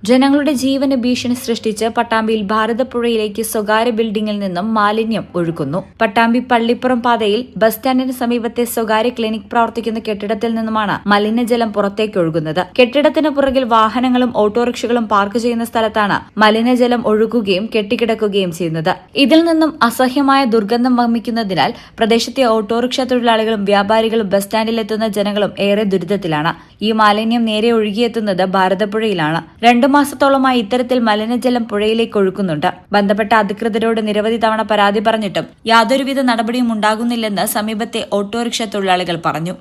ജനങ്ങളുടെ ജീവന് ഭീഷണി സൃഷ്ടിച്ച് പട്ടാമ്പിയിൽ ഭാരതപ്പുഴയിലേക്ക് സ്വകാര്യ ബിൽഡിംഗിൽ നിന്നും മാലിന്യം ഒഴുകുന്നു. പട്ടാമ്പി പള്ളിപ്പുറം പാതയിൽ ബസ് സ്റ്റാൻഡിന് സമീപത്തെ സ്വകാര്യ ക്ലിനിക് പ്രവർത്തിക്കുന്ന കെട്ടിടത്തിൽ നിന്നുമാണ് മലിനജലം പുറത്തേക്ക് ഒഴുകുന്നത്. കെട്ടിടത്തിന് പുറകിൽ വാഹനങ്ങളും ഓട്ടോറിക്ഷകളും പാർക്ക് ചെയ്യുന്ന സ്ഥലത്താണ് മലിനജലം ഒഴുകുകയും കെട്ടിക്കിടക്കുകയും ചെയ്യുന്നത്. ഇതിൽ നിന്നും അസഹ്യമായ ദുർഗന്ധം വമിക്കുന്നതിനാൽ പ്രദേശത്തെ ഓട്ടോറിക്ഷ തൊഴിലാളികളും വ്യാപാരികളും ബസ് സ്റ്റാൻഡിലെത്തുന്ന ജനങ്ങളും ഏറെ ദുരിതത്തിലാണ്. ഈ മാലിന്യം നേരെ ഒഴുകിയെത്തുന്നത് ഭാരതപ്പുഴയിലാണ്. 2 മാസത്തോളമായി ഇത്തരത്തിൽ മലിനജലം പുഴയിലേക്ക് ഒഴുക്കുന്നുണ്ട്. ബന്ധപ്പെട്ട അധികൃതരോട് നിരവധി തവണ പരാതി പറഞ്ഞിട്ടും യാതൊരുവിധ നടപടിയും ഉണ്ടാകുന്നില്ലെന്ന് സമീപത്തെ ഓട്ടോറിക്ഷ തൊഴിലാളികൾ പറഞ്ഞു.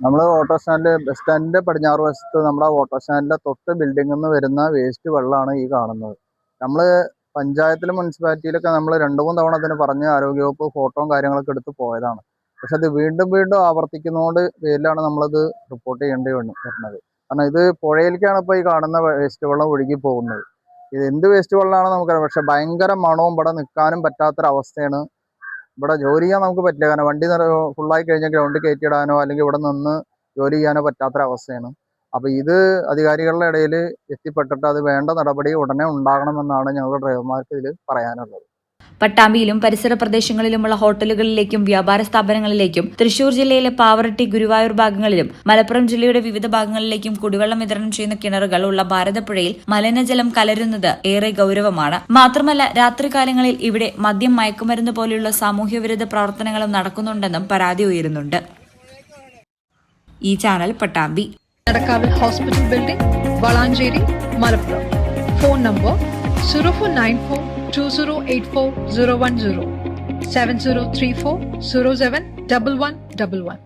നമ്മൾ ഓട്ടോ സ്റ്റാൻഡ് ബസ് സ്റ്റാൻഡിന്റെ പടിഞ്ഞാറ് വശത്ത് നമ്മുടെ ഓട്ടോ സ്റ്റാൻഡിന്റെ തൊട്ട് ബിൽഡിംഗിൽ നിന്ന് വരുന്ന വേസ്റ്റ് വെള്ളമാണ് ഈ കാണുന്നത്. നമ്മൾ പഞ്ചായത്തിലും മുനിസിപ്പാലിറ്റിയിലൊക്കെ നമ്മൾ 2-3 തവണ അതിന് പറഞ്ഞ് ആരോഗ്യവകുപ്പ് ഫോട്ടോയും കാര്യങ്ങളൊക്കെ എടുത്ത് പോയതാണ്. പക്ഷെ അത് വീണ്ടും ആവർത്തിക്കുന്നതുകൊണ്ട് പേരിലാണ് നമ്മളത് റിപ്പോർട്ട് ചെയ്യേണ്ടി വരുന്നത്. കാരണം ഇത് പുഴയിലേക്കാണ് ഇപ്പോൾ ഈ കാണുന്ന വേസ്റ്റ് വെള്ളം ഒഴുകി പോകുന്നത്. ഇത് എന്ത് വേസ്റ്റ് വെള്ളമാണ് നമുക്കറിയാം. പക്ഷെ ഭയങ്കര മണവും ഇവിടെ നിൽക്കാനും പറ്റാത്തൊരവസ്ഥയാണ്. ഇവിടെ ജോലി ചെയ്യാൻ നമുക്ക് പറ്റില്ല. കാരണം വണ്ടി ഫുള്ളായി കഴിഞ്ഞാൽ ഗ്രൗണ്ടിൽ കയറ്റിയിടാനോ അല്ലെങ്കിൽ ഇവിടെ നിന്ന് ജോലി ചെയ്യാനോ പറ്റാത്തൊരവസ്ഥയാണ്. അപ്പോൾ ഇത് അധികാരികളുടെ ഇടയിൽ എത്തിപ്പെട്ടിട്ട് അത് വേണ്ട നടപടി ഉടനെ ഉണ്ടാകണമെന്നാണ് ഞങ്ങളുടെ ഡ്രൈവർമാർക്ക് ഇതിൽ പറയാനുള്ളത്. പട്ടാമ്പിയിലും പരിസര പ്രദേശങ്ങളിലുമുള്ള ഹോട്ടലുകളിലേക്കും വ്യാപാര സ്ഥാപനങ്ങളിലേക്കും തൃശൂർ ജില്ലയിലെ പാവറട്ടി, ഗുരുവായൂർ ഭാഗങ്ങളിലും മലപ്പുറം ജില്ലയുടെ വിവിധ ഭാഗങ്ങളിലേക്കും കുടിവെള്ളം വിതരണം ചെയ്യുന്ന കിണറുകൾ ഉള്ള ഭാരതപ്പുഴയിൽ മലിനജലം കലരുന്നത് ഏറെ ഗൌരവമാണ്. മാത്രമല്ല രാത്രികാലങ്ങളിൽ ഇവിടെ മദ്യം, മയക്കുമരുന്ന് പോലെയുള്ള സാമൂഹ്യവിരുദ്ധ പ്രവർത്തനങ്ങളും നടക്കുന്നുണ്ടെന്നും പരാതി ഉയരുന്നുണ്ട്. ഈ ചാനൽ പട്ടാമ്പി. നടക്കാവിൽ hospital building, Valanchery, Malappuram. Phone number 04942084 010 7034 07 1111.